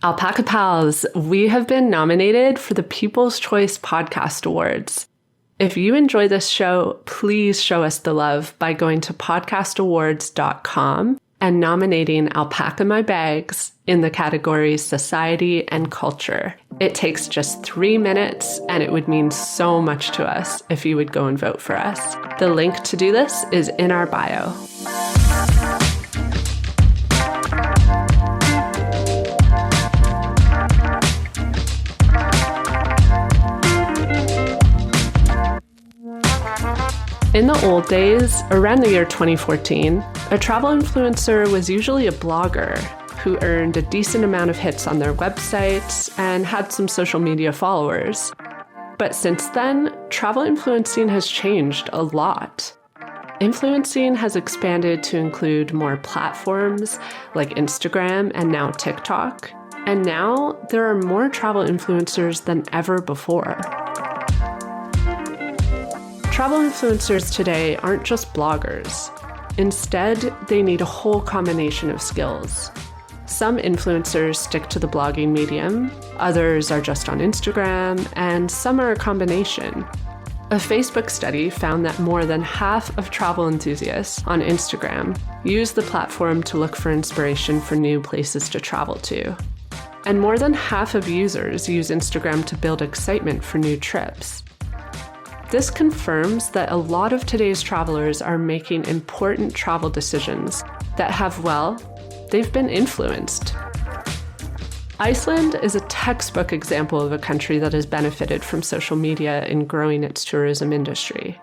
Alpaca Pals, we have been nominated for the People's Choice Podcast Awards. If you enjoy this show, please show us the love by going to podcastawards.com and nominating Alpaca My Bags in the categories Society and Culture. It takes just 3 minutes, and it would mean so much to us if you would go and vote for us. The link to do this is in our bio. In the old days, around the year 2014, a travel influencer was usually a blogger who earned a decent amount of hits on their websites and had some social media followers. But since then, travel influencing has changed a lot. Influencing has expanded to include more platforms like Instagram and now TikTok. And now there are more travel influencers than ever before. Travel influencers today aren't just bloggers. Instead, they need a whole combination of skills. Some influencers stick to the blogging medium, others are just on Instagram, and some are a combination. A Facebook study found that more than half of travel enthusiasts on Instagram use the platform to look for inspiration for new places to travel to. And more than half of users use Instagram to build excitement for new trips. This confirms that a lot of today's travelers are making important travel decisions that have, they've been influenced. Iceland is a textbook example of a country that has benefited from social media in growing its tourism industry.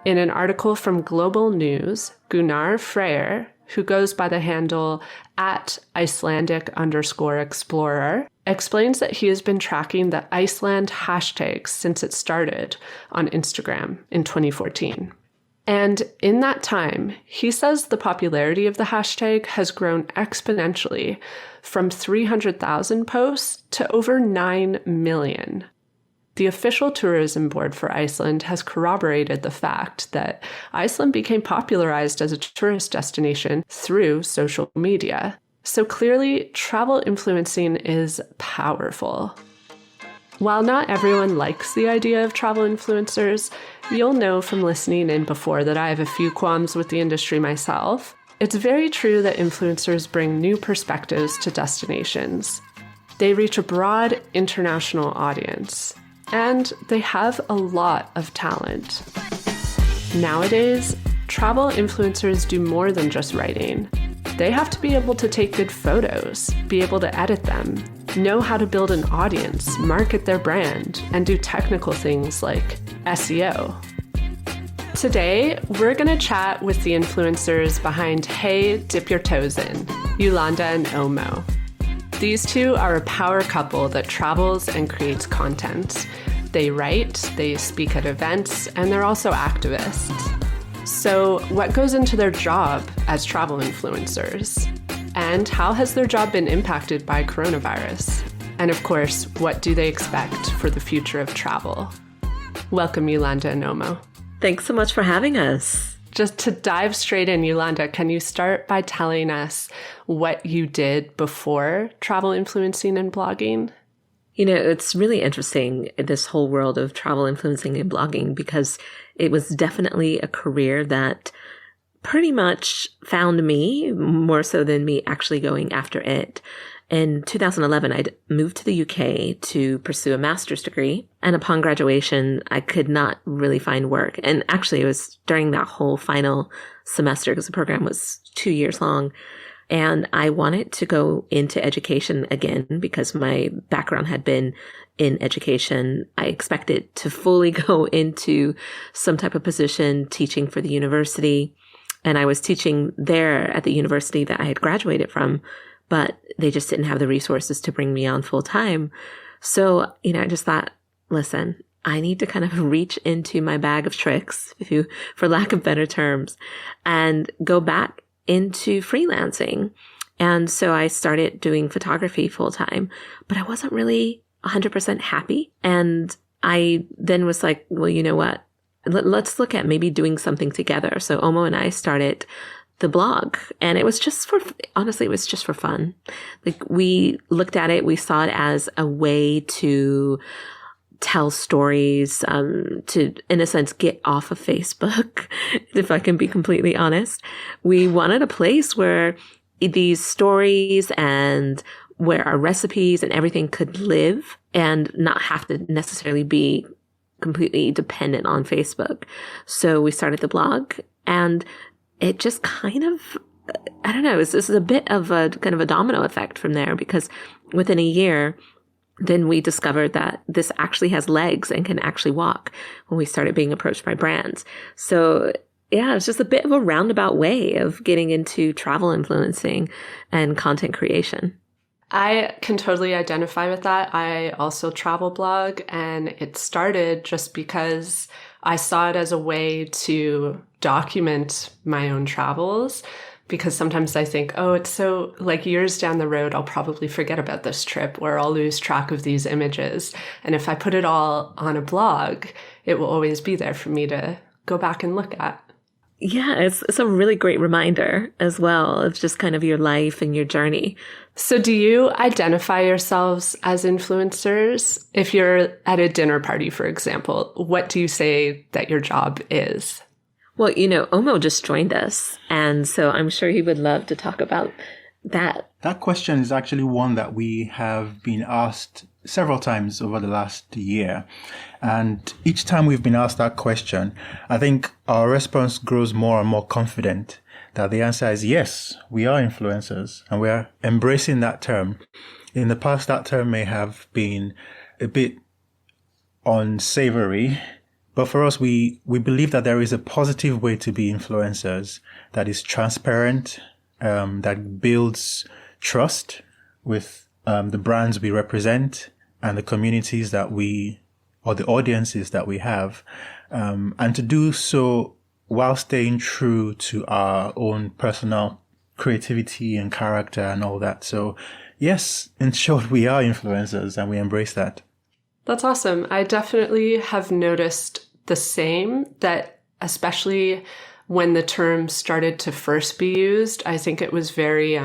In an article from Global News, Gunnar Freyr, who goes by the handle @Icelandic_explorer, explains that he has been tracking the Iceland hashtags since it started on Instagram in 2014. And in that time, he says the popularity of the hashtag has grown exponentially from 300,000 posts to over 9 million. The official tourism board for Iceland has corroborated the fact that Iceland became popularized as a tourist destination through social media. So clearly, travel influencing is powerful. While not everyone likes the idea of travel influencers, you'll know from listening in before that I have a few qualms with the industry myself. It's very true that influencers bring new perspectives to destinations. They reach a broad international audience, and they have a lot of talent. Nowadays, travel influencers do more than just writing. They have to be able to take good photos, be able to edit them, know how to build an audience, market their brand, and do technical things like SEO. Today, we're going to chat with the influencers behind Hey, Dip Your Toes In, Eulanda and Omo. These two are a power couple that travels and creates content. They write, they speak at events, and they're also activists. So what goes into their job as travel influencers? And how has their job been impacted by coronavirus? And of course, what do they expect for the future of travel? Welcome, Eulanda and Omo. Thanks so much for having us. Just to dive straight in, Eulanda, can you start by telling us what you did before travel influencing and blogging? You know, it's really interesting, this whole world of travel influencing and blogging, because it was definitely a career that pretty much found me, more so than me actually going after it. In 2011, I'd moved to the UK to pursue a master's degree. And upon graduation, I could not really find work. And actually, it was during that whole final semester, because the program was 2 years long. And I wanted to go into education again because my background had been in education. I expected to fully go into some type of position teaching for the university. And I was teaching there at the university that I had graduated from, but they just didn't have the resources to bring me on full time. So, I just thought, listen, I need to kind of reach into my bag of tricks, for lack of better terms, and go back into freelancing. And so I started doing photography full time, but I wasn't really 100% happy. And I then was like, well, you know what? Let's look at maybe doing something together. So Omo and I started the blog. And it was just honestly, it was just for fun. Like, we looked at it, we saw it as a way to tell stories, to, in a sense, get off of Facebook, if I can be completely honest. We wanted a place where these stories and where our recipes and everything could live and not have to necessarily be completely dependent on Facebook. So we started the blog, and it just kind of, I don't know, this is a bit of a kind of a domino effect from there, because within a year, then we discovered that this actually has legs and can actually walk when we started being approached by brands. So yeah, it's just a bit of a roundabout way of getting into travel influencing and content creation. I can totally identify with that. I also travel blog, and it started just because I saw it as a way to document my own travels. Because sometimes I think, oh, it's so, like, years down the road, I'll probably forget about this trip, or I'll lose track of these images. And if I put it all on a blog, it will always be there for me to go back and look at. Yeah, it's a really great reminder as well of just kind of your life and your journey. So do you identify yourselves as influencers? If you're at a dinner party, for example, what do you say that your job is? Well, Omo just joined us, and so I'm sure he would love to talk about that. That question is actually one that we have been asked several times over the last year. And each time we've been asked that question, I think our response grows more and more confident that the answer is yes, we are influencers, and we are embracing that term. In the past, that term may have been a bit unsavory, but for us, we believe that there is a positive way to be influencers that is transparent, that builds trust with the brands we represent and the communities that or the audiences that we have, and to do so while staying true to our own personal creativity and character and all that. So yes, in short, we are influencers, and we embrace that. That's awesome. I definitely have noticed the same, that especially when the term started to first be used, I think it was very,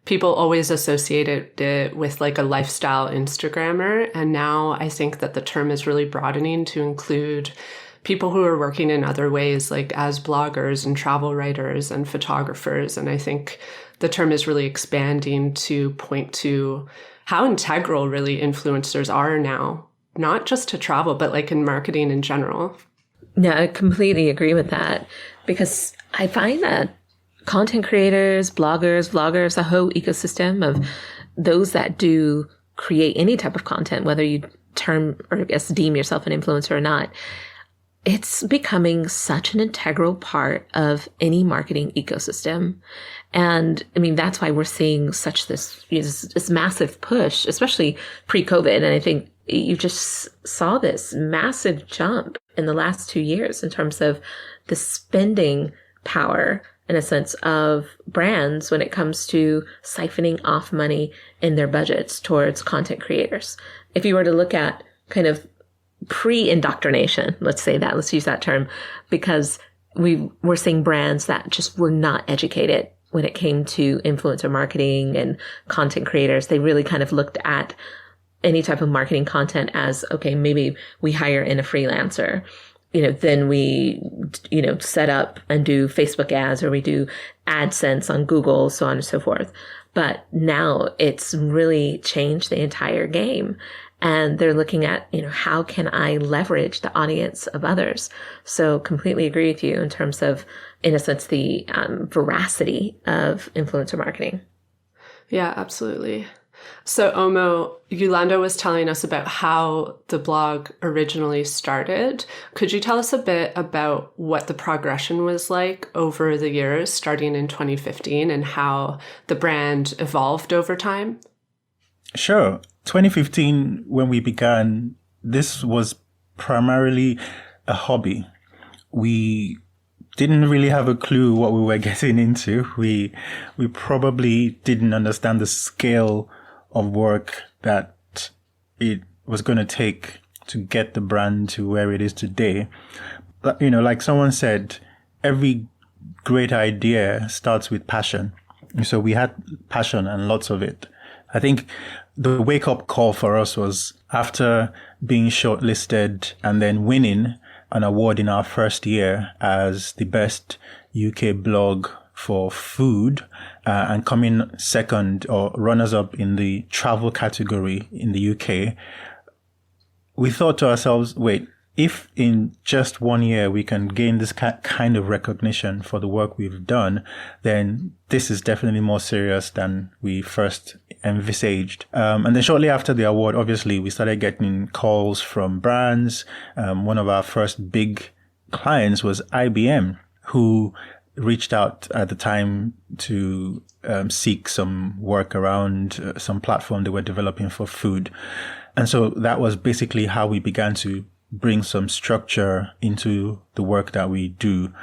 people always associated it with like a lifestyle Instagrammer. And now I think that the term is really broadening to include people who are working in other ways, like as bloggers and travel writers and photographers. And I think the term is really expanding to point to how integral really influencers are now, not just to travel, but like in marketing in general. Yeah, I completely agree with that, because I find that content creators, bloggers, vloggers, a whole ecosystem of those that do create any type of content, whether you term or I guess deem yourself an influencer or not, it's becoming such an integral part of any marketing ecosystem. And I mean, that's why we're seeing such this massive push, especially pre-COVID. And I think you just saw this massive jump in the last 2 years in terms of the spending power, in a sense, of brands when it comes to siphoning off money in their budgets towards content creators. If you were to look at kind of pre-indoctrination, let's use that term, because we're seeing brands that just were not educated when it came to influencer marketing and content creators. They really kind of looked at any type of marketing content as, okay, maybe we hire in a freelancer, then we, set up and do Facebook ads, or we do AdSense on Google, so on and so forth. But now it's really changed the entire game. And they're looking at, how can I leverage the audience of others? So completely agree with you in terms of, in a sense, the veracity of influencer marketing. Yeah, absolutely. So Omo, Eulanda was telling us about how the blog originally started. Could you tell us a bit about what the progression was like over the years, starting in 2015, and how the brand evolved over time? Sure. 2015, when we began, this was primarily a hobby. We didn't really have a clue what we were getting into. We probably didn't understand the scale of work that it was going to take to get the brand to where it is today. But, like someone said, every great idea starts with passion. So we had passion and lots of it. I think the wake-up call for us was after being shortlisted and then winning an award in our first year as the best UK blog for food, and coming second or runners-up in the travel category in the UK. We thought to ourselves, wait, if in just 1 year we can gain this kind of recognition for the work we've done, then this is definitely more serious than we first envisaged. And then shortly after the award, obviously, we started getting calls from brands. One of our first big clients was IBM, who reached out at the time to seek some work around some platform they were developing for food. And so that was basically how we began to bring some structure into the work that we do,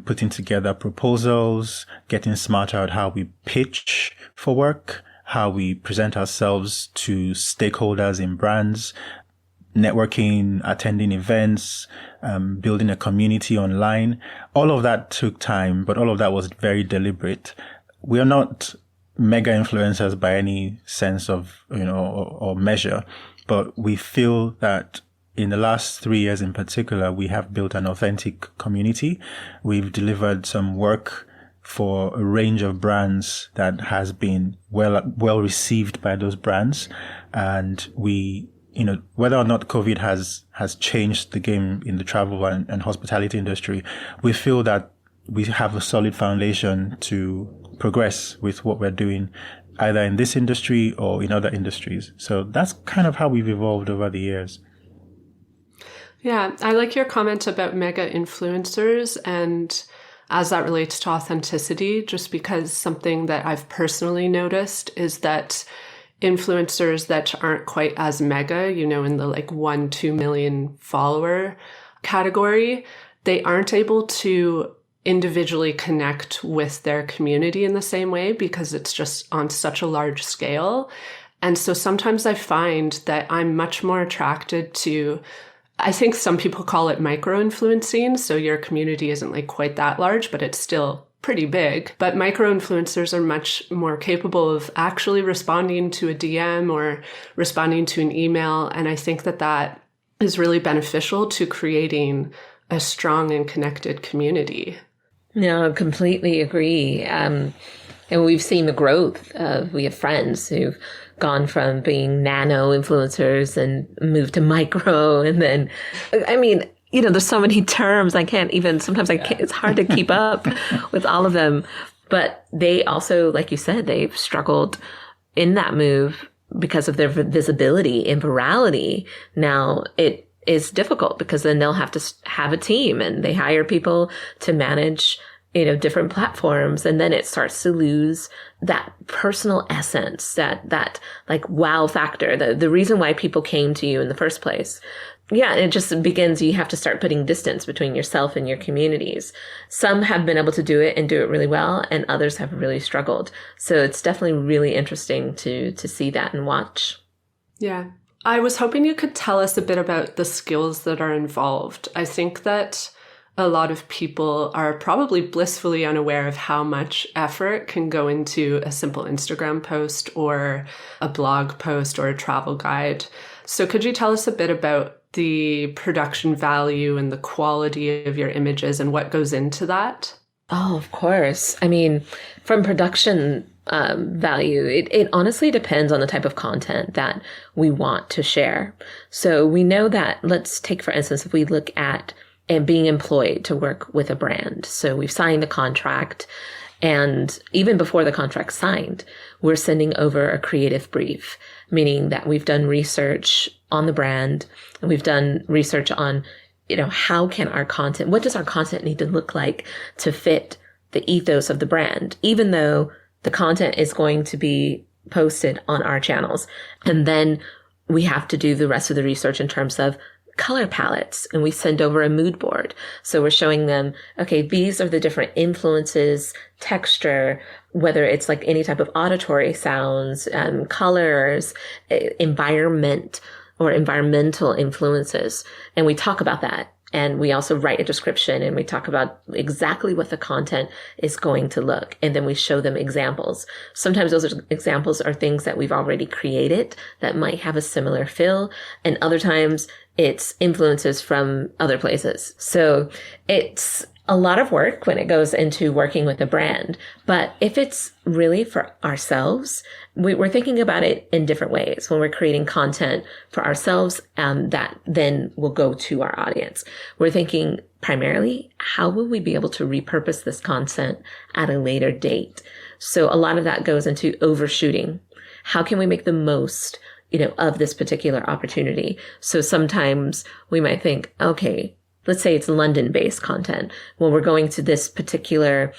putting together proposals, getting smarter at how we pitch for work, how we present ourselves to stakeholders in brands, networking, attending events, building a community online. All of that took time, but all of that was very deliberate. We are not mega influencers by any sense of, or measure, but we feel that in the last 3 years in particular, we have built an authentic community. We've delivered some work for a range of brands that has been well received by those brands. And we, whether or not COVID has changed the game in the travel and hospitality industry, we feel that we have a solid foundation to progress with what we're doing, either in this industry or in other industries. So that's kind of how we've evolved over the years. Yeah, I like your comment about mega influencers and as that relates to authenticity, just because something that I've personally noticed is that influencers that aren't quite as mega, in the 1-2 million follower category, they aren't able to individually connect with their community in the same way because it's just on such a large scale. And so sometimes I find that I'm much more attracted to, I think some people call it micro-influencing. So your community isn't quite that large, but it's still pretty big. But micro-influencers are much more capable of actually responding to a DM or responding to an email. And I think that is really beneficial to creating a strong and connected community. No, I completely agree. And we've seen the growth. We have friends who've gone from being nano influencers and moved to micro. And then, there's so many terms I can't even, sometimes it's hard to keep up with all of them. But they also, like you said, they've struggled in that move because of their visibility and virality. Now it is difficult because then they'll have to have a team and they hire people to manage different platforms. And then it starts to lose that personal essence, that wow factor, the reason why people came to you in the first place. Yeah. And it just begins, you have to start putting distance between yourself and your communities. Some have been able to do it and do it really well, and others have really struggled. So it's definitely really interesting to see that and watch. Yeah. I was hoping you could tell us a bit about the skills that are involved. I think that a lot of people are probably blissfully unaware of how much effort can go into a simple Instagram post or a blog post or a travel guide. So could you tell us a bit about the production value and the quality of your images and what goes into that? Oh, of course. From production value, it honestly depends on the type of content that we want to share. So we know that, let's take, for instance, if we look at and being employed to work with a brand. So we've signed the contract, and even before the contract's signed, we're sending over a creative brief, meaning that we've done research on the brand and we've done research on, how can our content, what does our content need to look like to fit the ethos of the brand, even though the content is going to be posted on our channels. And then we have to do the rest of the research in terms of color palettes, and we send over a mood board. So we're showing them, okay, these are the different influences, texture, whether it's any type of auditory sounds, colors, environment or environmental influences. And we talk about that And we also write a description and we talk about exactly what the content is going to look. And then we show them examples. Sometimes those examples are things that we've already created that might have a similar feel. And other times it's influences from other places. So it's a lot of work when it goes into working with a brand. But if it's really for ourselves, we're thinking about it in different ways. When we're creating content for ourselves, that then will go to our audience. We're thinking primarily, how will we be able to repurpose this content at a later date? So a lot of that goes into overshooting. How can we make the most, of this particular opportunity? So sometimes we might think, okay, let's say it's London-based content. Well, we're going to this particular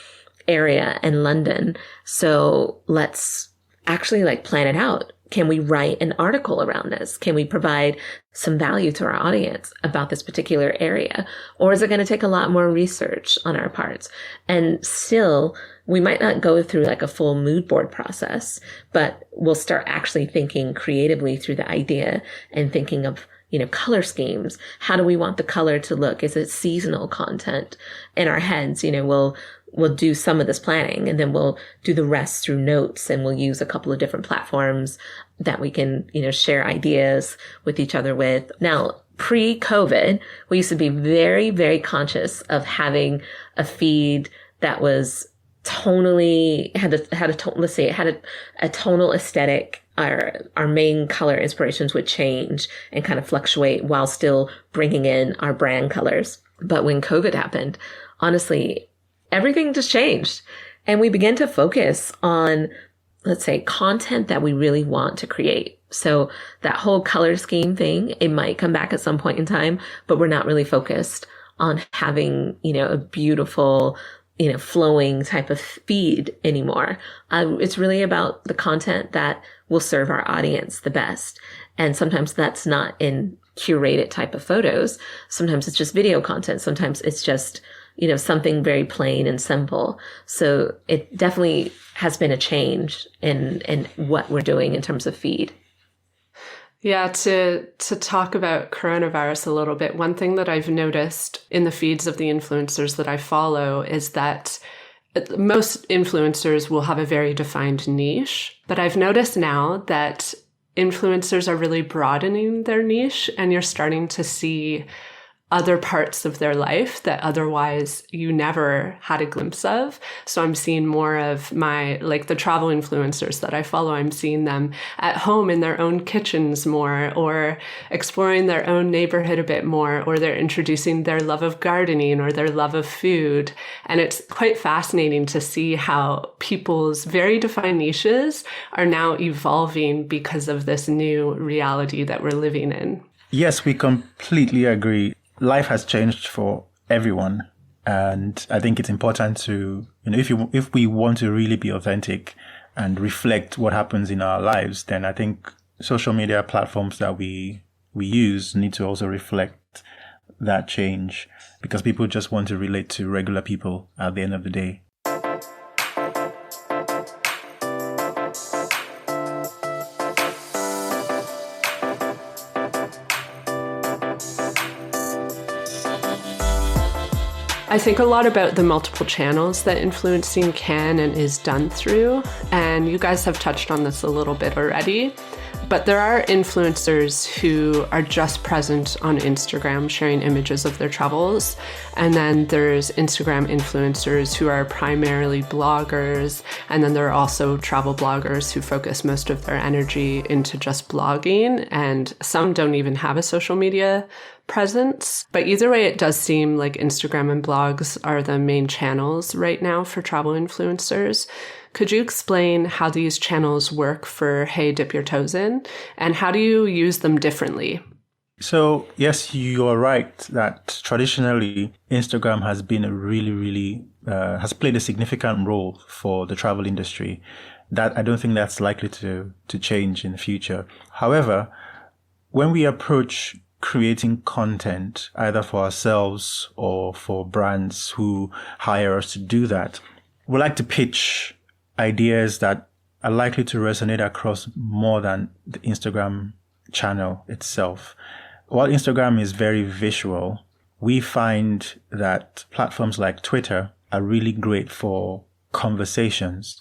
area in London. So let's actually plan it out. Can we write an article around this? Can we provide some value to our audience about this particular area? Or is it going to take a lot more research on our parts? And still, we might not go through a full mood board process, but we'll start actually thinking creatively through the idea and thinking of color schemes. How do we want the color to look? Is it seasonal content? In our heads, we'll do some of this planning and then we'll do the rest through notes, and we'll use a couple of different platforms that we can, share ideas with each other with. Now, pre-COVID, we used to be very, very conscious of having a feed that was tonally, had a tonal aesthetic. Our main color inspirations would change and kind of fluctuate while still bringing in our brand colors. But when COVID happened, honestly, everything just changed. And we began to focus on, let's say, content that we really want to create. So that whole color scheme thing, it might come back at some point in time, but we're not really focused on having, a beautiful, flowing type of feed anymore. It's really about the content that will serve our audience the best. And sometimes that's not in curated type of photos. Sometimes it's just video content. Sometimes it's just, something very plain and simple. So it definitely has been a change in what we're doing in terms of feed. Yeah, to talk about coronavirus a little bit, one thing that I've noticed in the feeds of the influencers that I follow is that most influencers will have a very defined niche, but I've noticed now that influencers are really broadening their niche, and you're starting to see other parts of their life that otherwise you never had a glimpse of. So I'm seeing more of the travel influencers that I follow, I'm seeing them at home in their own kitchens more, or exploring their own neighborhood a bit more, or they're introducing their love of gardening or their love of food. And it's quite fascinating to see how people's very defined niches are now evolving because of this new reality that we're living in. Yes, we completely agree. Life has changed for everyone. And I think it's important to, if we want to really be authentic and reflect what happens in our lives, then I think social media platforms that we use need to also reflect that change, because people just want to relate to regular people at the end of the day. I think a lot about the multiple channels that influencing can and is done through, and you guys have touched on this a little bit already, but there are influencers who are just present on Instagram sharing images of their travels, and then there's Instagram influencers who are primarily bloggers, and then there are also travel bloggers who focus most of their energy into just blogging, and some don't even have a social media presence. But either way, it does seem like Instagram and blogs are the main channels right now for travel influencers. Could you explain how these channels work for Hey Dip Your Toes In, and how do you use them differently? So yes, you are right that traditionally Instagram has been has played a significant role for the travel industry. That I don't think that's likely to change in the future. However, when we approach creating content, either for ourselves or for brands who hire us to do that, we like to pitch ideas that are likely to resonate across more than the Instagram channel itself. While Instagram is very visual, we find that platforms like Twitter are really great for conversations.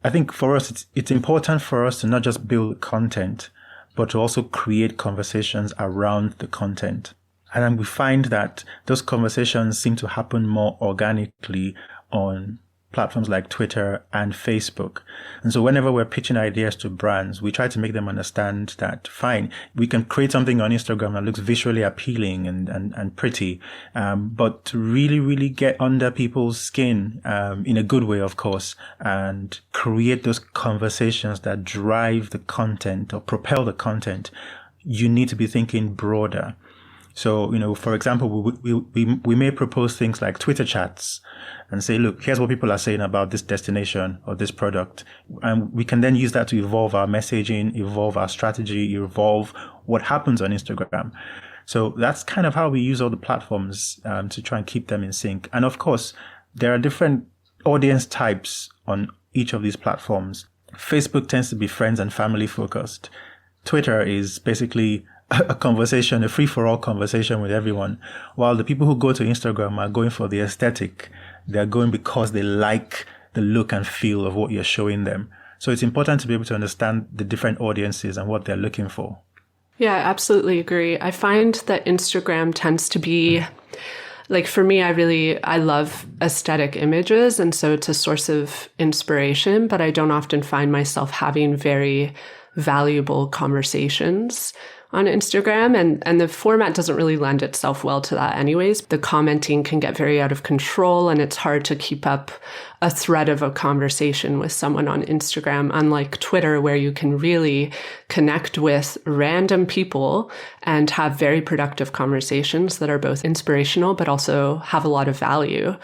I think for us, it's important for us to not just build content, but to also create conversations around the content. And then we find that those conversations seem to happen more organically on platforms like Twitter and Facebook. And so whenever we're pitching ideas to brands, we try to make them understand that, fine, we can create something on Instagram that looks visually appealing and pretty, but to really, really get under people's skin, in a good way, of course, and create those conversations that drive the content or propel the content, you need to be thinking broader. So, for example, we may propose things like Twitter chats and say, look, here's what people are saying about this destination or this product. And we can then use that to evolve our messaging, evolve our strategy, evolve what happens on Instagram. So that's kind of how we use all the platforms to try and keep them in sync. And of course, there are different audience types on each of these platforms. Facebook tends to be friends and family focused. Twitter is basically a conversation, a free-for-all conversation with everyone, while the people who go to Instagram are going for the aesthetic. They're going because they like the look and feel of what you're showing them. So it's important to be able to understand the different audiences and what they're looking for. Yeah, I absolutely agree. I find that Instagram tends to be, like for me, I love aesthetic images. And so it's a source of inspiration, but I don't often find myself having very valuable conversations on Instagram, and the format doesn't really lend itself well to that anyways. The commenting can get very out of control, and it's hard to keep up a thread of a conversation with someone on Instagram, unlike Twitter, where you can really connect with random people and have very productive conversations that are both inspirational but also have a lot of value.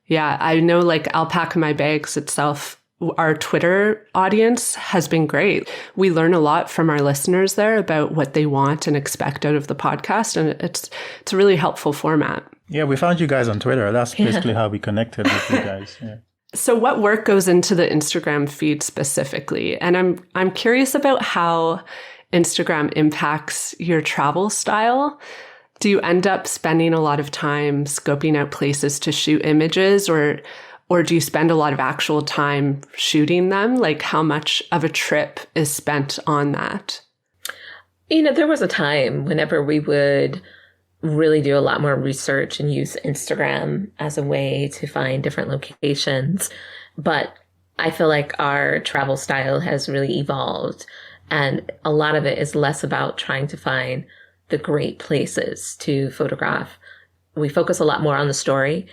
Yeah, I know, like Alpaca My Bags itself, our Twitter audience has been great. We learn a lot from our listeners there about what they want and expect out of the podcast. And it's a really helpful format. Yeah, we found you guys on Twitter. That's basically how we connected with you guys. Yeah. So what work goes into the Instagram feed specifically? And I'm curious about how Instagram impacts your travel style. Do you end up spending a lot of time scoping out places to shoot images, or do you spend a lot of actual time shooting them? Like, how much of a trip is spent on that? There was a time whenever we would really do a lot more research and use Instagram as a way to find different locations. But I feel like our travel style has really evolved. And a lot of it is less about trying to find the great places to photograph. We focus a lot more on the story.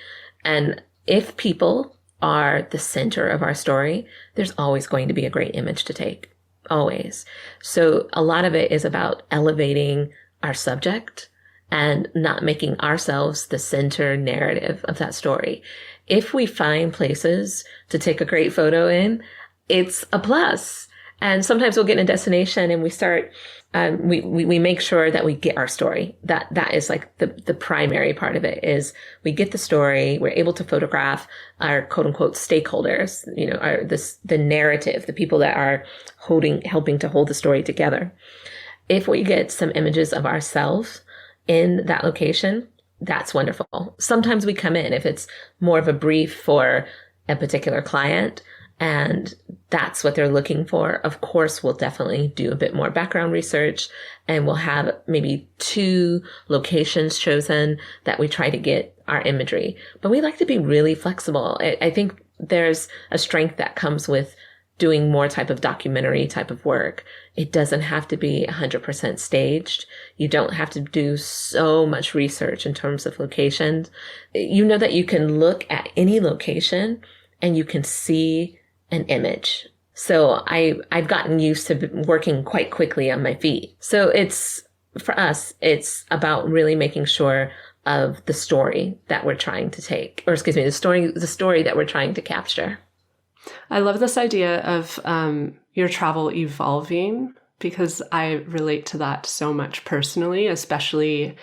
And if people are the center of our story, there's always going to be a great image to take. Always. So a lot of it is about elevating our subject and not making ourselves the center narrative of that story. If we find places to take a great photo in, it's a plus. And sometimes we'll get in a destination and we start, we make sure that we get our story. That is like the primary part of it is we get the story. We're able to photograph our quote unquote stakeholders, the narrative, the people that are helping to hold the story together. If we get some images of ourselves in that location, that's wonderful. Sometimes we come in if it's more of a brief for a particular client, and that's what they're looking for. Of course, we'll definitely do a bit more background research, and we'll have maybe 2 locations chosen that we try to get our imagery. But we like to be really flexible. I think there's a strength that comes with doing more type of documentary type of work. It doesn't have to be 100% staged. You don't have to do so much research in terms of locations. You know that you can look at any location and you can see an image. So I've gotten used to working quite quickly on my feet. So for us, it's about really making sure of the story that we're trying to take, or excuse me, the story that we're trying to capture. I love this idea of your travel evolving, because I relate to that so much personally, especially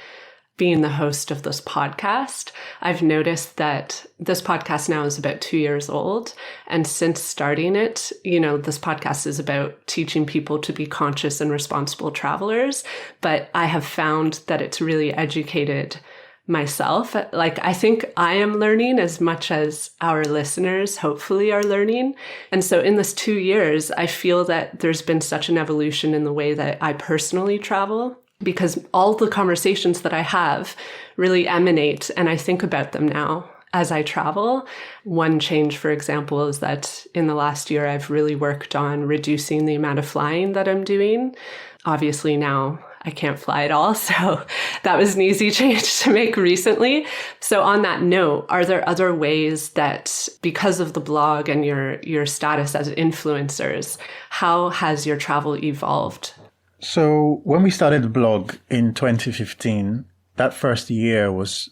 being the host of this podcast. I've noticed that this podcast now is about 2 years old. And since starting it, this podcast is about teaching people to be conscious and responsible travelers. But I have found that it's really educated myself. Like, I think I am learning as much as our listeners hopefully are learning. And so in this 2 years, I feel that there's been such an evolution in the way that I personally travel, because all the conversations that I have really emanate, and I think about them now as I travel. One change, for example, is that in the last year, I've really worked on reducing the amount of flying that I'm doing. Obviously now I can't fly at all, so that was an easy change to make recently. So on that note, are there other ways that, because of the blog and your status as influencers, how has your travel evolved? So when we started the blog in 2015, that first year was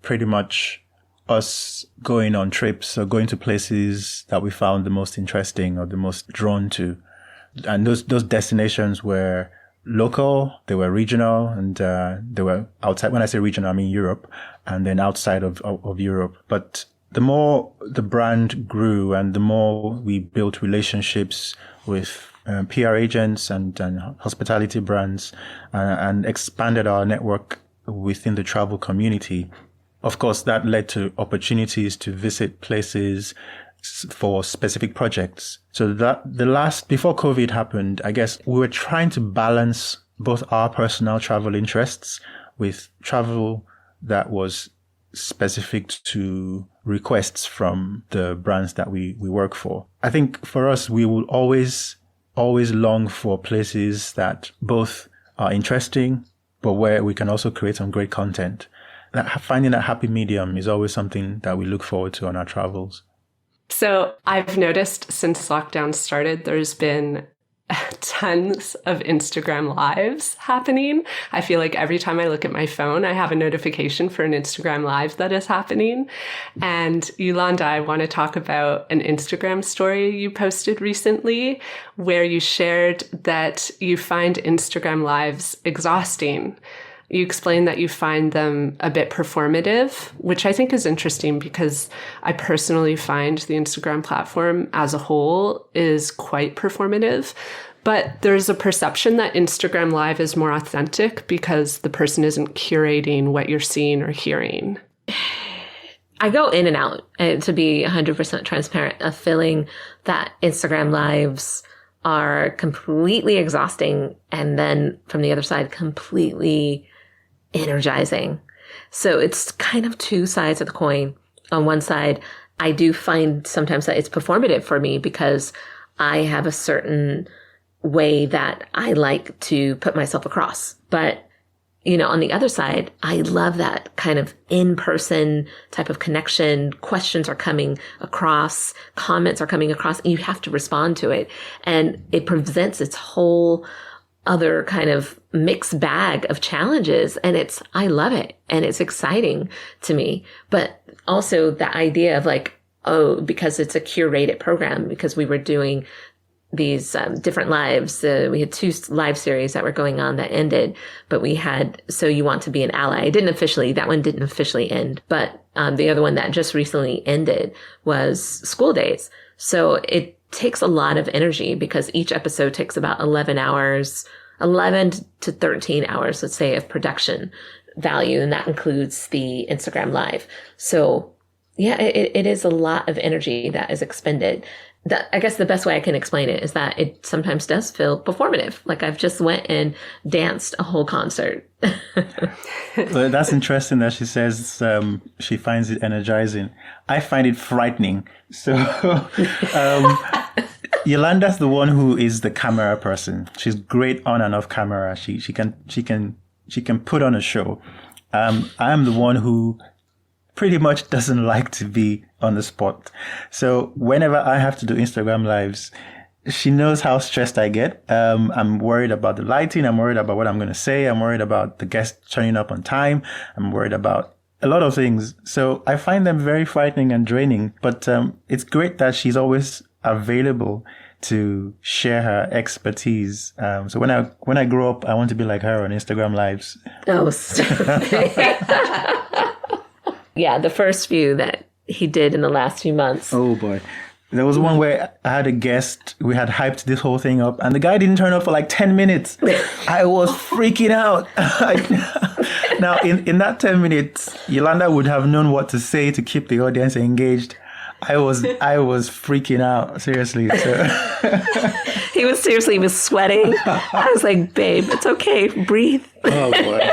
pretty much us going on trips or going to places that we found the most interesting or the most drawn to. And those destinations were local, they were regional, and they were outside. When I say regional, I mean Europe, and then outside of Europe. But the more the brand grew and the more we built relationships with PR agents and hospitality brands and expanded our network within the travel community, of course, that led to opportunities to visit places for specific projects. So before COVID happened, I guess we were trying to balance both our personal travel interests with travel that was specific to requests from the brands that we work for. I think for us, we will always long for places that both are interesting, but where we can also create some great content. Finding that happy medium is always something that we look forward to on our travels. So I've noticed since lockdown started, there's been tons of Instagram lives happening. I feel like every time I look at my phone, I have a notification for an Instagram live that is happening. And Eulanda, I want to talk about an Instagram story you posted recently where you shared that you find Instagram lives exhausting. You explained that you find them a bit performative, which I think is interesting because I personally find the Instagram platform as a whole is quite performative. But there's a perception that Instagram Live is more authentic because the person isn't curating what you're seeing or hearing. I go in and out, to be 100% transparent, of feeling that Instagram Lives are completely exhausting and then from the other side, completely energizing. So it's kind of two sides of the coin. On one side, I do find sometimes that it's performative for me because I have a certain way that I like to put myself across. But, on the other side, I love that kind of in-person type of connection. Questions are coming across, comments are coming across, and you have to respond to it. And it presents its whole other kind of mixed bag of challenges. And I love it. And it's exciting to me. But also the idea of because it's a curated program, because we were doing these different lives. We had 2 live series that were going on that ended, but we had So You Want to Be an Ally. That one didn't officially end. But the other one that just recently ended was School Days. So it takes a lot of energy because each episode takes about 11 to 13 hours, let's say, of production value. And that includes the Instagram Live. So yeah, it is a lot of energy that is expended. I guess the best way I can explain it is that it sometimes does feel performative. Like I've just went and danced a whole concert. Well, that's interesting that she says she finds it energizing. I find it frightening. So Yolanda's the one who is the camera person. She's great on and off camera. She can put on a show. I am the one who pretty much doesn't like to be on the spot. So whenever I have to do Instagram lives, she knows how stressed I get. I'm worried about the lighting. I'm worried about what I'm going to say. I'm worried about the guests turning up on time. I'm worried about a lot of things. So I find them very frightening and draining, but it's great that she's always available to share her expertise. So when I grow up, I want to be like her on Instagram lives. Oh, yeah, the first few that he did in the last few months. Oh boy. There was one where I had a guest, we had hyped this whole thing up, and the guy didn't turn up for like 10 minutes. I was freaking out. Now, in that 10 minutes, Eulanda would have known what to say to keep the audience engaged. I was freaking out, seriously. So. He was sweating. I was like, babe, it's okay. Breathe. Oh, boy.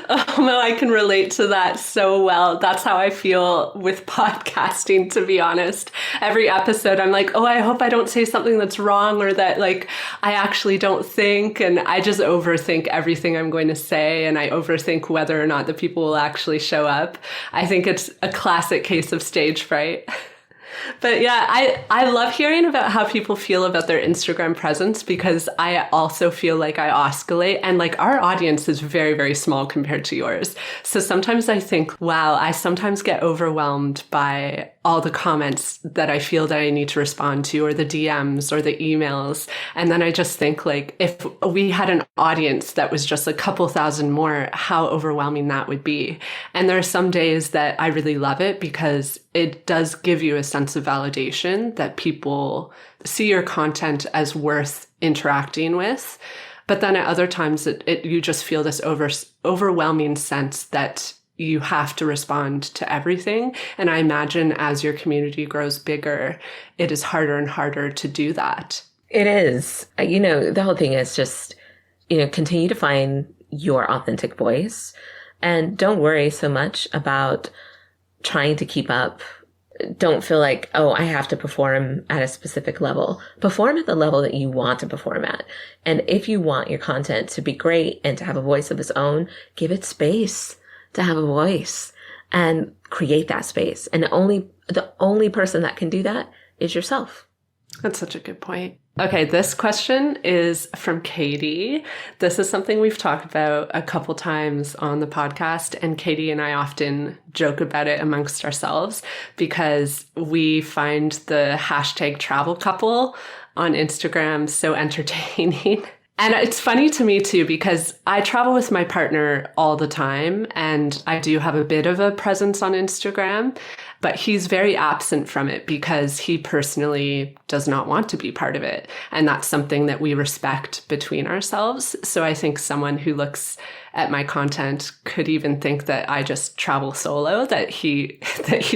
Oh, no, I can relate to that so well. That's how I feel with podcasting, to be honest. Every episode, I'm like, oh, I hope I don't say something that's wrong or that, like, I actually don't think. And I just overthink everything I'm going to say. And I overthink whether or not the people will actually show up. I think it's a classic case of stage fright. But yeah, I love hearing about how people feel about their Instagram presence, because I also feel like I oscillate, and like our audience is very, very small compared to yours. So sometimes I think, wow, I sometimes get overwhelmed by all the comments that I feel that I need to respond to, or the DMs or the emails. And then I just think, like, if we had an audience that was just a couple thousand more, how overwhelming that would be. And there are some days that I really love it because it does give you a sense of validation that people see your content as worth interacting with. But then at other times, you just feel this overwhelming sense that you have to respond to everything. And I imagine as your community grows bigger, it is harder and harder to do that. It is. The whole thing is just, continue to find your authentic voice, and don't worry so much about trying to keep up. Don't feel like, oh, I have to perform at a specific level. Perform at the level that you want to perform at. And if you want your content to be great and to have a voice of its own, give it space to have a voice and create that space. And the only person that can do that is yourself. That's such a good point. Okay, this question is from Katie. This is something we've talked about a couple times on the podcast, and Katie and I often joke about it amongst ourselves because we find the hashtag travel couple on Instagram so entertaining. And it's funny to me too, because I travel with my partner all the time, and I do have a bit of a presence on Instagram, but he's very absent from it because he personally does not want to be part of it. And that's something that we respect between ourselves. So I think someone who looks at my content could even think that I just travel solo, that he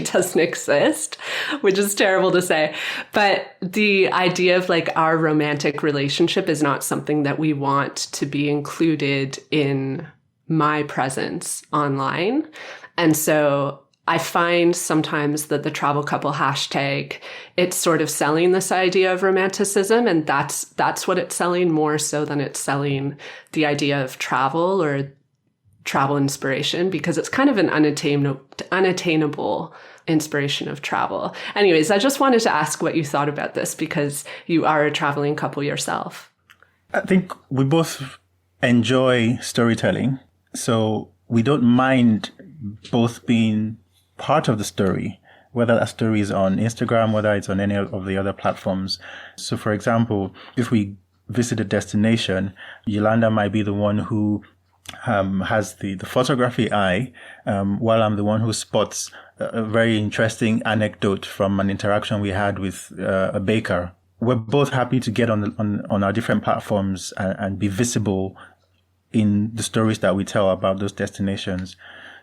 doesn't exist, which is terrible to say. But the idea of like our romantic relationship is not something that we want to be included in my presence online. And so I find sometimes that the travel couple hashtag, it's sort of selling this idea of romanticism, and that's what it's selling more so than it's selling the idea of travel or travel inspiration, because it's kind of an unattainable inspiration of travel. Anyways, I just wanted to ask what you thought about this because you are a traveling couple yourself. I think we both enjoy storytelling, so we don't mind both being part of the story, whether that story is on Instagram, whether it's on any of the other platforms. So for example, if we visit a destination, Eulanda might be the one who has the photography eye, while I'm the one who spots a very interesting anecdote from an interaction we had with a baker. We're both happy to get on our different platforms and be visible in the stories that we tell about those destinations.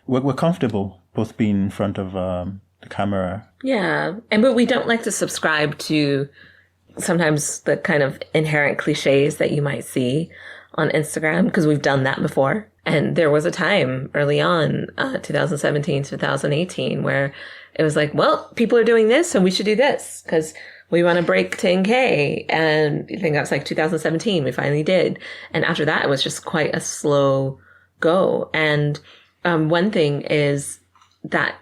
We're comfortable both being in front of the camera. Yeah. But we don't like to subscribe to sometimes the kind of inherent cliches that you might see on Instagram, because we've done that before. And there was a time early on, 2017, 2018, where it was like, well, people are doing this, so we should do this because we want to break 10K. And I think that was like 2017, we finally did. And after that, it was just quite a slow go. And one thing is that,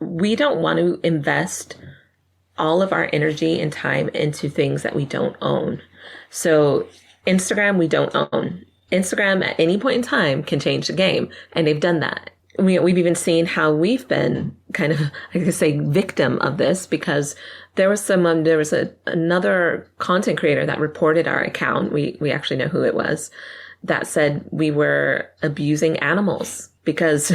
we don't want to invest all of our energy and time into things that we don't own. So Instagram, we don't own. Instagram at any point in time can change the game. And they've done that. We've even seen how we've been kind of, I could say, victim of this, because there was another content creator that reported our account. We actually know who it was, that said we were abusing animals because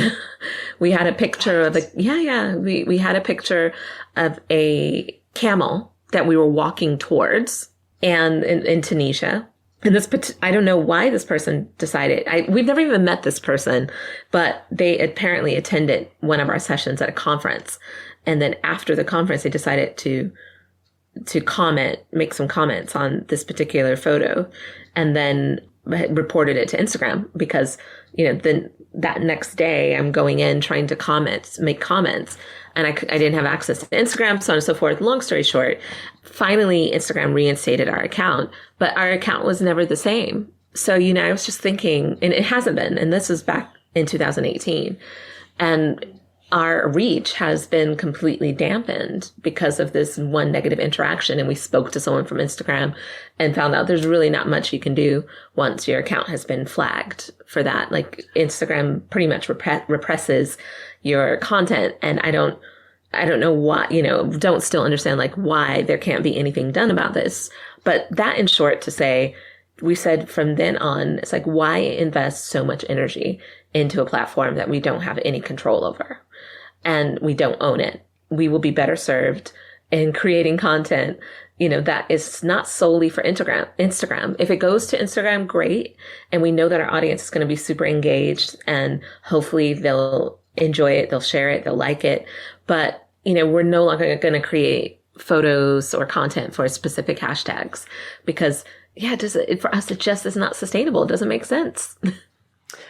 we had a picture of we had a picture of a camel that we were walking towards, and in Tunisia. And I don't know why this person decided, we've never even met this person, but they apparently attended one of our sessions at a conference. And then after the conference, they decided to make some comments on this particular photo, and then reported it to Instagram because, then that next day I'm going in trying to make comments, and I didn't have access to Instagram, so on and so forth. Long story short, finally Instagram reinstated our account, but our account was never the same. So, I was just thinking, and it hasn't been, and this was back in 2018, and our reach has been completely dampened because of this one negative interaction. And we spoke to someone from Instagram and found out there's really not much you can do once your account has been flagged for that. Like, Instagram pretty much represses your content. And I don't know why, don't still understand like why there can't be anything done about this. But that, in short, to say, we said from then on, it's like, why invest so much energy into a platform that we don't have any control over? And we don't own it. We will be better served in creating content, that is not solely for Instagram. If it goes to Instagram, great. And we know that our audience is going to be super engaged, and hopefully they'll enjoy it. They'll share it. They'll like it. But, we're no longer going to create photos or content for specific hashtags because, for us, it just is not sustainable. It doesn't make sense.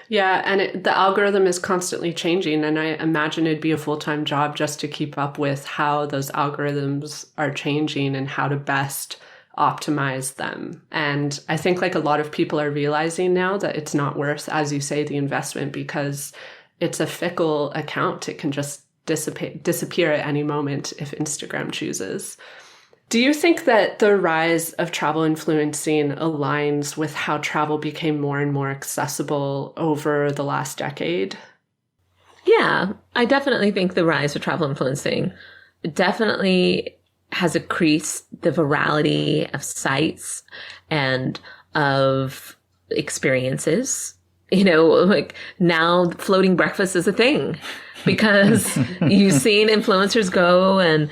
Yeah, and the algorithm is constantly changing, and I imagine it'd be a full-time job just to keep up with how those algorithms are changing and how to best optimize them. And I think like a lot of people are realizing now that it's not worth, as you say, the investment, because it's a fickle account. It can just disappear at any moment if Instagram chooses. Do you think that the rise of travel influencing aligns with how travel became more and more accessible over the last decade? Yeah, I definitely think the rise of travel influencing definitely has increased the virality of sites and of experiences. Like now floating breakfast is a thing because you've seen influencers go and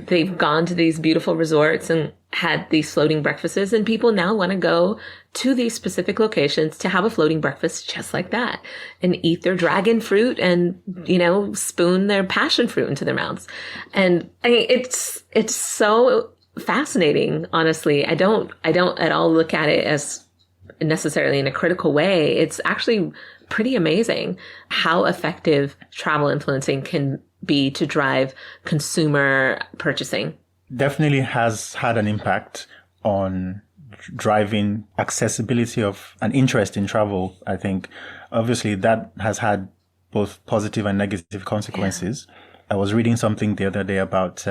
they've gone to these beautiful resorts and had these floating breakfasts, and people now want to go to these specific locations to have a floating breakfast just like that and eat their dragon fruit and, spoon their passion fruit into their mouths. And it's so fascinating, honestly. I don't at all look at it as necessarily in a critical way. It's actually pretty amazing how effective travel influencing can be to drive consumer purchasing. Definitely has had an impact on driving accessibility of an interest in travel. I think obviously that has had both positive and negative consequences. Yeah. I was reading something the other day about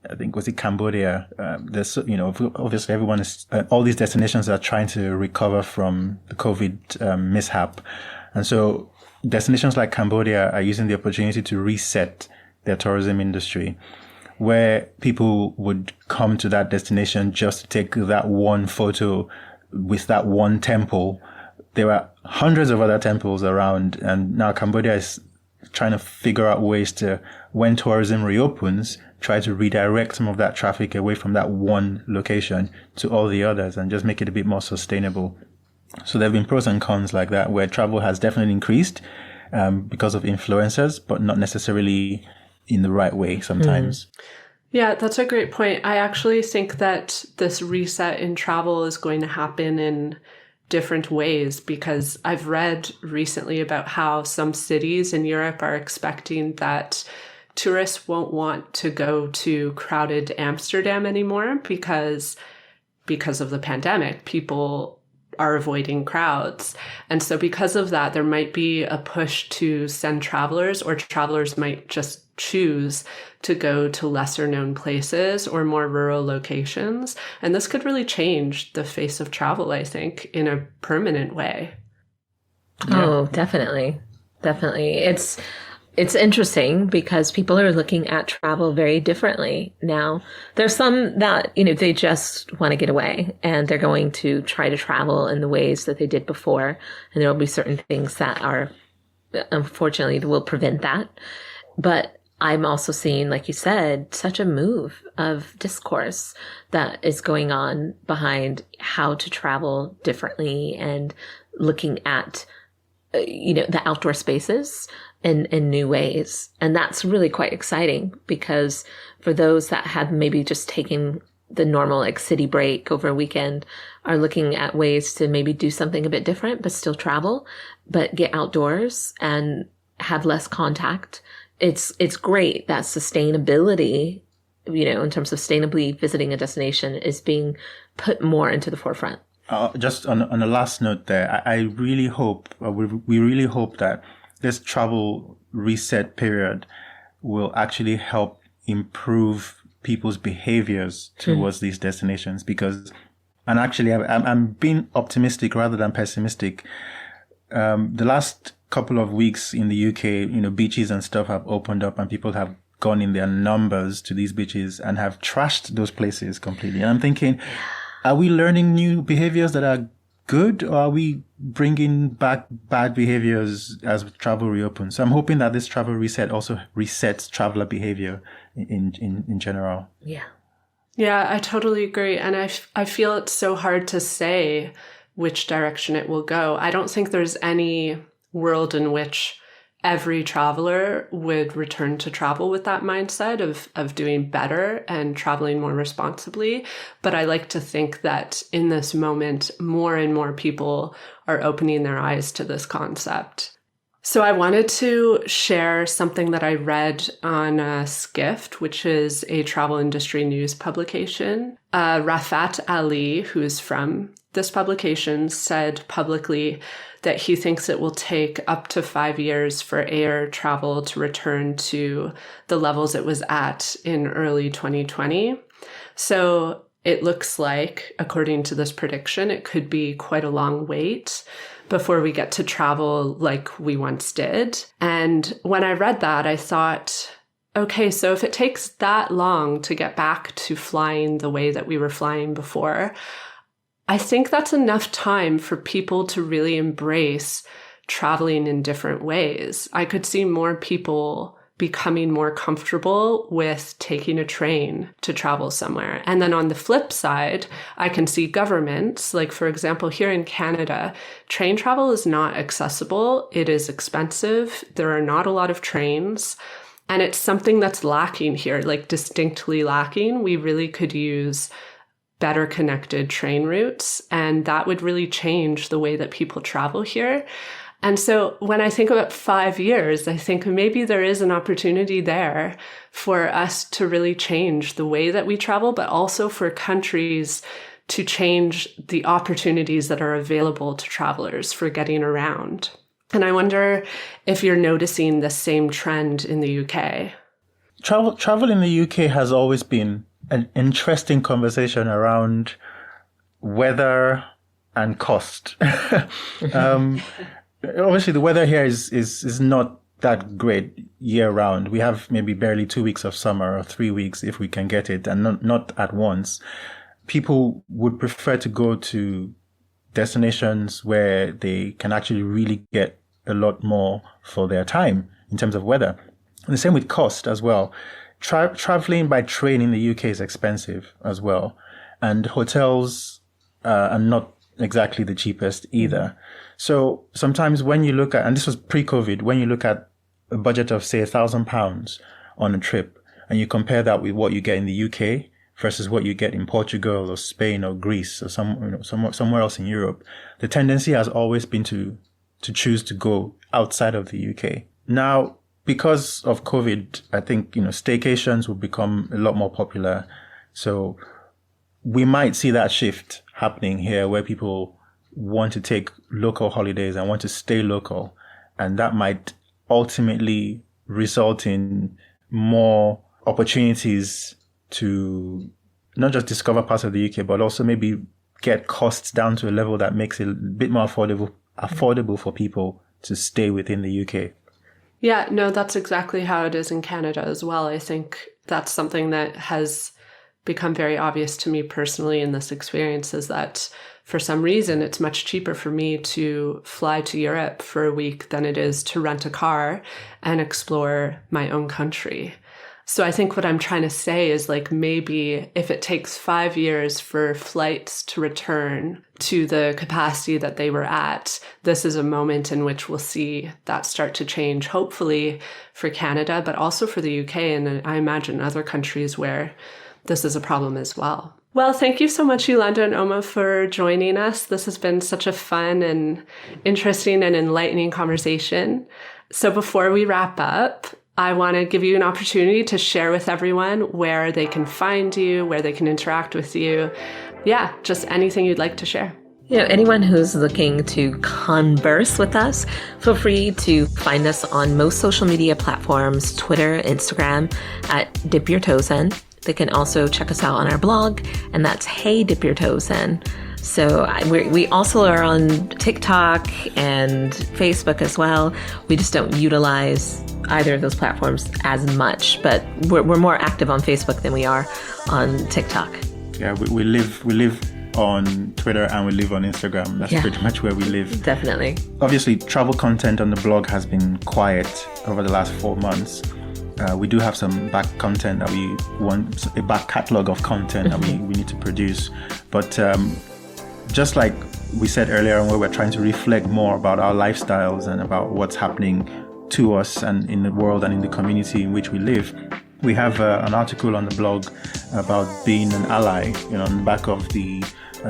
I think was it Cambodia. There's, obviously everyone is, all these destinations are trying to recover from the COVID mishap. And so destinations like Cambodia are using the opportunity to reset their tourism industry, where people would come to that destination just to take that one photo with that one temple. There are hundreds of other temples around, and now Cambodia is trying to figure out ways to, when tourism reopens, try to redirect some of that traffic away from that one location to all the others and just make it a bit more sustainable. So there have been pros and cons like that, where travel has definitely increased because of influencers, but not necessarily in the right way sometimes. Yeah, that's a great point. I actually think that this reset in travel is going to happen in different ways, because I've read recently about how some cities in Europe are expecting that tourists won't want to go to crowded Amsterdam anymore because of the pandemic. People are avoiding crowds. And so because of that, there might be a push to send travelers, or travelers might just choose to go to lesser known places or more rural locations. And this could really change the face of travel, I think, in a permanent way. Yeah. Oh, definitely. Definitely. It's interesting because people are looking at travel very differently now. There's some that, they just want to get away and they're going to try to travel in the ways that they did before. And there will be certain things that are, unfortunately, will prevent that. But I'm also seeing, like you said, such a move of discourse that is going on behind how to travel differently and looking at, the outdoor spaces in new ways. And that's really quite exciting, because for those that have maybe just taken the normal like city break over a weekend, are looking at ways to maybe do something a bit different, but still travel, but get outdoors and have less contact. It's great that sustainability, in terms of sustainably visiting a destination, is being put more into the forefront. Just on a last note there, I really hope, we really hope that this travel reset period will actually help improve people's behaviors towards these destinations, because, and actually I'm being optimistic rather than pessimistic. The last couple of weeks in the UK, beaches and stuff have opened up and people have gone in their numbers to these beaches and have trashed those places completely. And I'm thinking, are we learning new behaviors that are good, or are we bringing back bad behaviors as travel reopens? So I'm hoping that this travel reset also resets traveler behavior in general. Yeah. Yeah, I totally agree. And I feel it's so hard to say which direction it will go. I don't think there's any world in which every traveler would return to travel with that mindset of doing better and traveling more responsibly. But I like to think that in this moment, more and more people are opening their eyes to this concept. So I wanted to share something that I read on Skift, which is a travel industry news publication. Rafat Ali, who is from this publication, said publicly that he thinks it will take up to 5 years for air travel to return to the levels it was at in early 2020. So it looks like, according to this prediction, it could be quite a long wait before we get to travel like we once did. And when I read that, I thought, okay, so if it takes that long to get back to flying the way that we were flying before, I think that's enough time for people to really embrace traveling in different ways. I could see more people becoming more comfortable with taking a train to travel somewhere. And then on the flip side, I can see governments, like for example, here in Canada, train travel is not accessible. It is expensive. There are not a lot of trains. And it's something that's lacking here, like distinctly lacking. We really could use better connected train routes, and that would really change the way that people travel here. And so when I think about 5 years, I think maybe there is an opportunity there for us to really change the way that we travel, but also for countries to change the opportunities that are available to travelers for getting around. And I wonder if you're noticing the same trend in the UK. Travel in the UK has always been an interesting conversation around weather and cost. Obviously, the weather here is not that great year round. We have maybe barely 2 weeks of summer or 3 weeks if we can get it, and not at once. People would prefer to go to destinations where they can actually really get a lot more for their time in terms of weather. And the same with cost as well. Traveling by train in the UK is expensive as well. And hotels are not exactly the cheapest either. So sometimes when you look at, and this was pre-COVID, when you look at a budget of say £1,000 on a trip and you compare that with what you get in the UK versus what you get in Portugal or Spain or Greece or somewhere else in Europe, the tendency has always been to choose to go outside of the UK. Now, because of COVID, I think, staycations will become a lot more popular. So we might see that shift happening here where people want to take local holidays and want to stay local. And that might ultimately result in more opportunities to not just discover parts of the UK, but also maybe get costs down to a level that makes it a bit more affordable for people to stay within the UK. Yeah, no, that's exactly how it is in Canada as well. I think that's something that has become very obvious to me personally in this experience is that for some reason, it's much cheaper for me to fly to Europe for a week than it is to rent a car and explore my own country. So I think what I'm trying to say is like maybe if it takes 5 years for flights to return to the capacity that they were at, this is a moment in which we'll see that start to change, hopefully for Canada, but also for the UK and I imagine other countries where this is a problem as well. Well, thank you so much, Eulanda and Omo, for joining us. This has been such a fun and interesting and enlightening conversation. So before we wrap up, I want to give you an opportunity to share with everyone where they can find you, where they can interact with you. Yeah, just anything you'd like to share. Anyone who's looking to converse with us, feel free to find us on most social media platforms, Twitter, Instagram, at Dip Your Toes In. They can also check us out on our blog, and that's Hey Dip Your Toes In. So we also are on TikTok and Facebook as well. We just don't utilize either of those platforms as much, but we're more active on Facebook than we are on TikTok. Yeah, we live on Twitter and we live on Instagram. That's pretty much where we live. Definitely. Obviously, travel content on the blog has been quiet over the last 4 months. We do have some back content that we want, a back catalog of content that we need to produce. But just like we said earlier, where we're trying to reflect more about our lifestyles and about what's happening to us and in the world and in the community in which we live, we have an article on the blog about being an ally, on the back of the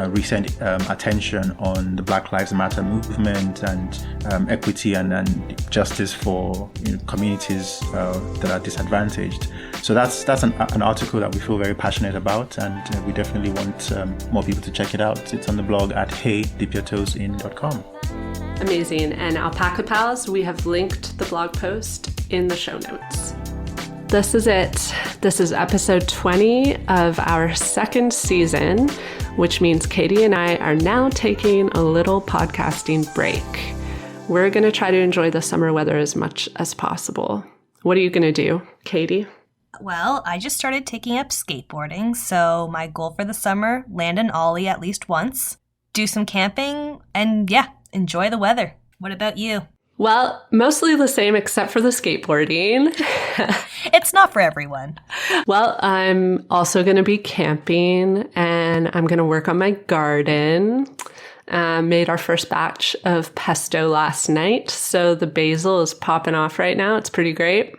recent attention on the Black Lives Matter movement and equity and justice for communities that are disadvantaged. So that's an article that we feel very passionate about, and we definitely want more people to check it out. It's on the blog at heydipyourtoesin.com. Amazing. And Alpaca Pals, we have linked the blog post in the show notes. This is it. This is episode 20 of our second season, which means Katie and I are now taking a little podcasting break. We're going to try to enjoy the summer weather as much as possible. What are you going to do, Katie? Well, I just started taking up skateboarding, so my goal for the summer, land an ollie at least once, do some camping, and enjoy the weather. What about you? Well, mostly the same except for the skateboarding. It's not for everyone. Well, I'm also going to be camping and I'm going to work on my garden. Made our first batch of pesto last night, so the basil is popping off right now. It's pretty great.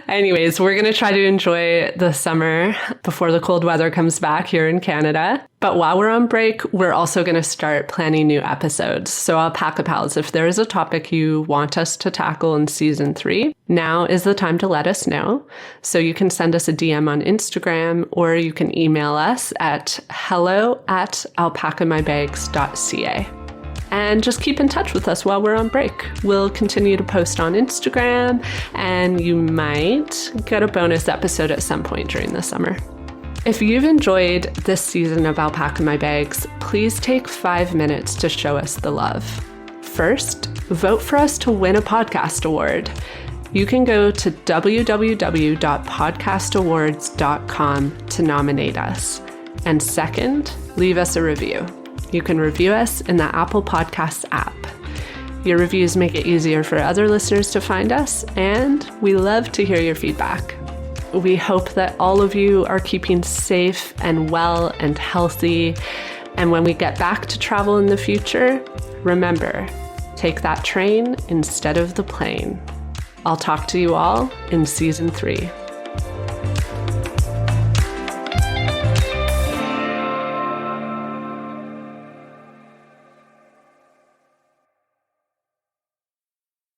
Anyways, we're going to try to enjoy the summer before the cold weather comes back here in Canada. But while we're on break, we're also going to start planning new episodes. So Alpaca Pals, if there is a topic you want us to tackle in season 3, now is the time to let us know. So you can send us a DM on Instagram or you can email us at hello@alpacamybags.ca. And just keep in touch with us while we're on break. We'll continue to post on Instagram, and you might get a bonus episode at some point during the summer. If you've enjoyed this season of Alpaca My Bags, please take 5 minutes to show us the love. First, vote for us to win a podcast award. You can go to www.podcastawards.com to nominate us. And second, leave us a review. You can review us in the Apple Podcasts app. Your reviews make it easier for other listeners to find us, and we love to hear your feedback. We hope that all of you are keeping safe and well and healthy. And when we get back to travel in the future, remember, take that train instead of the plane. I'll talk to you all in season 3.